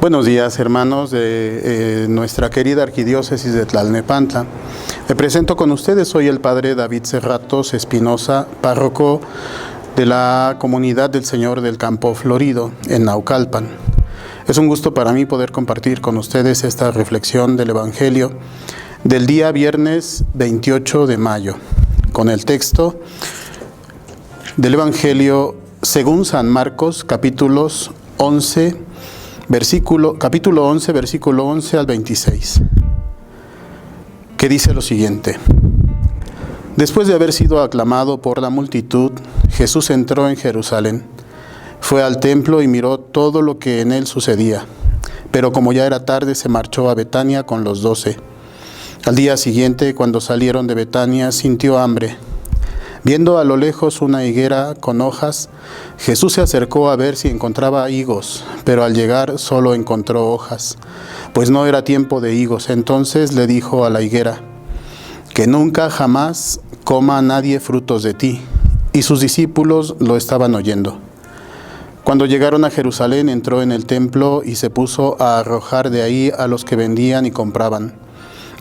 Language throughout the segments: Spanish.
Buenos días, hermanos de nuestra querida arquidiócesis de Tlalnepantla. Me presento con ustedes, soy el padre David Serratos Espinosa, párroco de la Comunidad del Señor del Campo Florido, en Naucalpan. Es un gusto para mí poder compartir con ustedes esta reflexión del Evangelio del día viernes 28 de mayo, con el texto del Evangelio según San Marcos, capítulo 11, versículo 11 al 26, que dice lo siguiente: Después de haber sido aclamado por la multitud, Jesús entró en Jerusalén, fue al templo y miró todo lo que en él sucedía, pero como ya era tarde se marchó a Betania con los 12. Al día siguiente, cuando salieron de Betania, sintió hambre. Viendo a lo lejos una higuera con hojas, Jesús se acercó a ver si encontraba higos, pero al llegar solo encontró hojas, pues no era tiempo de higos. Entonces le dijo a la higuera: que nunca jamás coma nadie frutos de ti. Y sus discípulos lo estaban oyendo. Cuando llegaron a Jerusalén, entró en el templo y se puso a arrojar de ahí a los que vendían y compraban.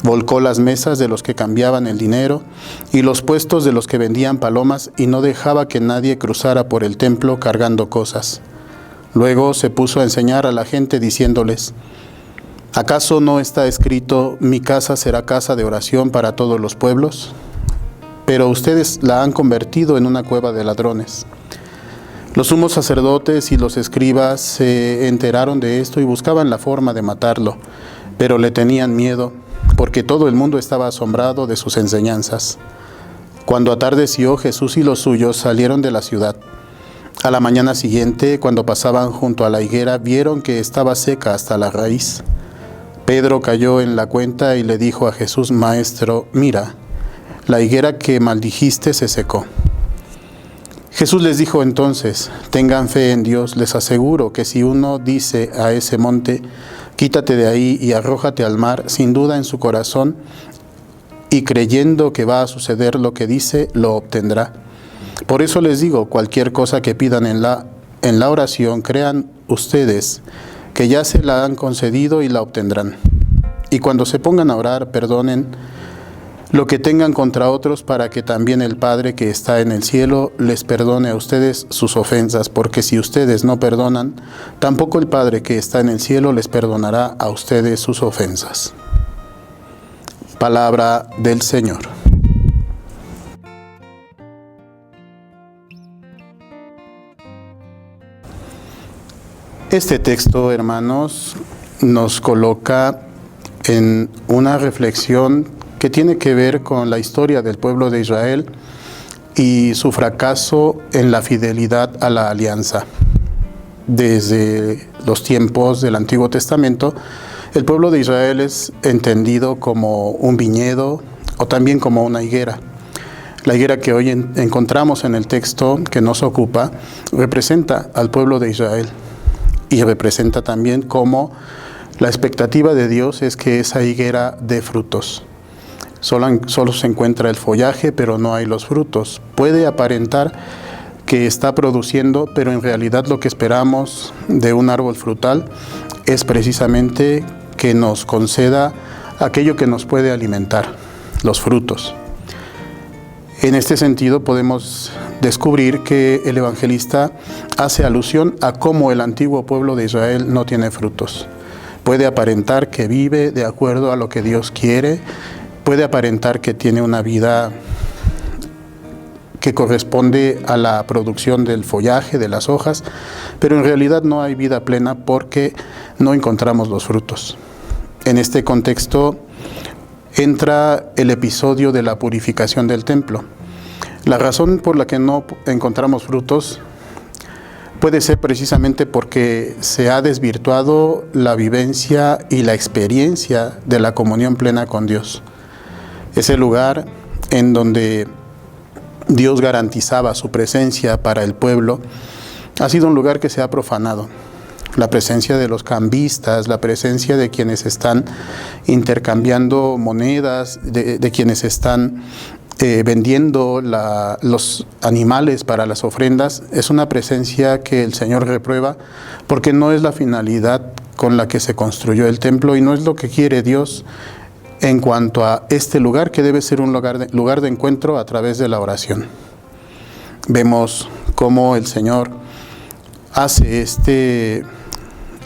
Volcó las mesas de los que cambiaban el dinero y los puestos de los que vendían palomas, y no dejaba que nadie cruzara por el templo cargando cosas. Luego se puso a enseñar a la gente diciéndoles: ¿acaso no está escrito, mi casa será casa de oración para todos los pueblos? Pero ustedes la han convertido en una cueva de ladrones. Los sumos sacerdotes y los escribas se enteraron de esto y buscaban la forma de matarlo, pero le tenían miedo, porque todo el mundo estaba asombrado de sus enseñanzas. Cuando atardeció, Jesús y los suyos salieron de la ciudad. A la mañana siguiente, cuando pasaban junto a la higuera, vieron que estaba seca hasta la raíz. Pedro cayó en la cuenta y le dijo a Jesús: Maestro, mira, la higuera que maldijiste se secó. Jesús les dijo entonces: tengan fe en Dios, les aseguro que si uno dice a ese monte: quítate de ahí y arrójate al mar, sin duda en su corazón, y creyendo que va a suceder lo que dice, lo obtendrá. Por eso les digo, cualquier cosa que pidan en la oración, crean ustedes que ya se la han concedido y la obtendrán. Y cuando se pongan a orar, perdonen lo que tengan contra otros, para que también el Padre que está en el cielo les perdone a ustedes sus ofensas, porque si ustedes no perdonan, tampoco el Padre que está en el cielo les perdonará a ustedes sus ofensas. Palabra del Señor. Este texto, hermanos, nos coloca en una reflexión que tiene que ver con la historia del pueblo de Israel y su fracaso en la fidelidad a la alianza. Desde los tiempos del Antiguo Testamento, el pueblo de Israel es entendido como un viñedo o también como una higuera. La higuera que hoy encontramos en el texto que nos ocupa representa al pueblo de Israel y representa también cómo la expectativa de Dios es que esa higuera dé frutos. Solo se encuentra el follaje, pero no hay los frutos. Puede aparentar que está produciendo, pero en realidad lo que esperamos de un árbol frutal es precisamente que nos conceda aquello que nos puede alimentar, los frutos. En este sentido podemos descubrir que el evangelista hace alusión a cómo el antiguo pueblo de Israel no tiene frutos. Puede aparentar que vive de acuerdo a lo que Dios quiere, puede aparentar que tiene una vida que corresponde a la producción del follaje, de las hojas, pero en realidad no hay vida plena porque no encontramos los frutos. En este contexto entra el episodio de la purificación del templo. La razón por la que no encontramos frutos puede ser precisamente porque se ha desvirtuado la vivencia y la experiencia de la comunión plena con Dios. Ese lugar en donde Dios garantizaba su presencia para el pueblo ha sido un lugar que se ha profanado. La presencia de los cambistas, la presencia de quienes están intercambiando monedas, de quienes están vendiendo los animales para las ofrendas, es una presencia que el Señor reprueba porque no es la finalidad con la que se construyó el templo y no es lo que quiere Dios en cuanto a este lugar, que debe ser un lugar de encuentro a través de la oración. Vemos cómo el Señor hace este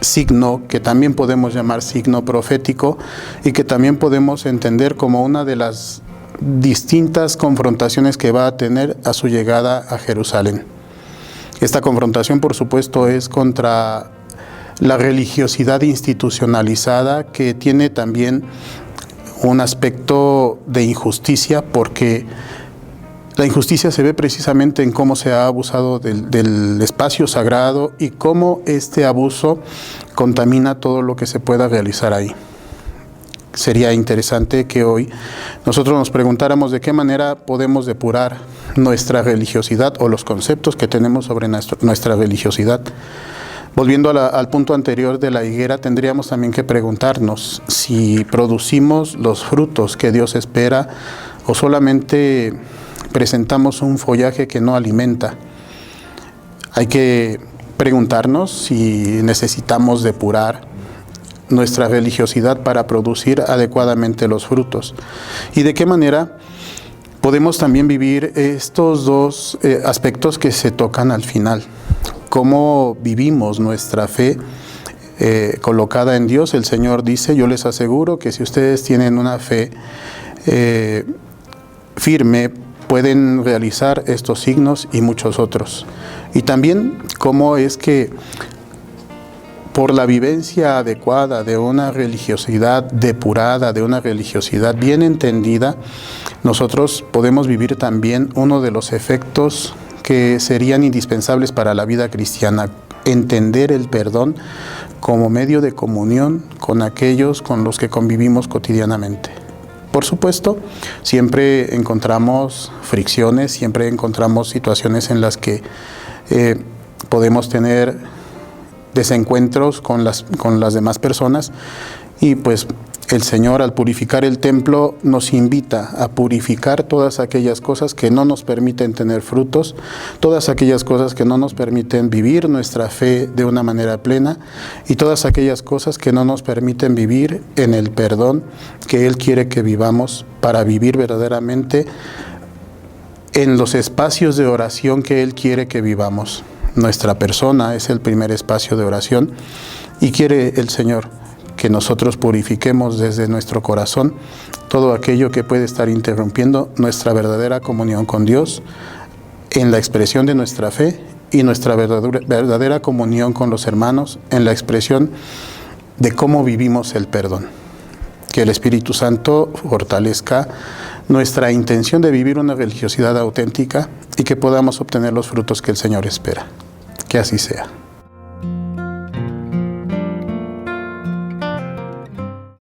signo, que también podemos llamar signo profético y que también podemos entender como una de las distintas confrontaciones que va a tener a su llegada a Jerusalén. Esta confrontación, por supuesto, es contra la religiosidad institucionalizada, que tiene también un aspecto de injusticia, porque la injusticia se ve precisamente en cómo se ha abusado del espacio sagrado y cómo este abuso contamina todo lo que se pueda realizar ahí. Sería interesante que hoy nosotros nos preguntáramos de qué manera podemos depurar nuestra religiosidad o los conceptos que tenemos sobre nuestra religiosidad. Volviendo al punto anterior de la higuera, tendríamos también que preguntarnos si producimos los frutos que Dios espera o solamente presentamos un follaje que no alimenta. Hay que preguntarnos si necesitamos depurar nuestra religiosidad para producir adecuadamente los frutos. Y de qué manera podemos también vivir estos dos aspectos que se tocan al final. Cómo vivimos nuestra fe colocada en Dios. El Señor dice: yo les aseguro que si ustedes tienen una fe firme, pueden realizar estos signos y muchos otros. Y también cómo es que por la vivencia adecuada de una religiosidad depurada, de una religiosidad bien entendida, nosotros podemos vivir también uno de los efectos que serían indispensables para la vida cristiana: entender el perdón como medio de comunión con aquellos con los que convivimos cotidianamente. Por supuesto, siempre encontramos fricciones, siempre encontramos situaciones en las que podemos tener desencuentros con las demás personas, y pues el Señor, al purificar el templo, nos invita a purificar todas aquellas cosas que no nos permiten tener frutos, todas aquellas cosas que no nos permiten vivir nuestra fe de una manera plena, y todas aquellas cosas que no nos permiten vivir en el perdón que Él quiere que vivamos para vivir verdaderamente en los espacios de oración que Él quiere que vivamos. Nuestra persona es el primer espacio de oración, y quiere el Señor que nosotros purifiquemos desde nuestro corazón todo aquello que puede estar interrumpiendo nuestra verdadera comunión con Dios en la expresión de nuestra fe, y nuestra verdadera comunión con los hermanos en la expresión de cómo vivimos el perdón. Que el Espíritu Santo fortalezca nuestra intención de vivir una religiosidad auténtica y que podamos obtener los frutos que el Señor espera. Que así sea.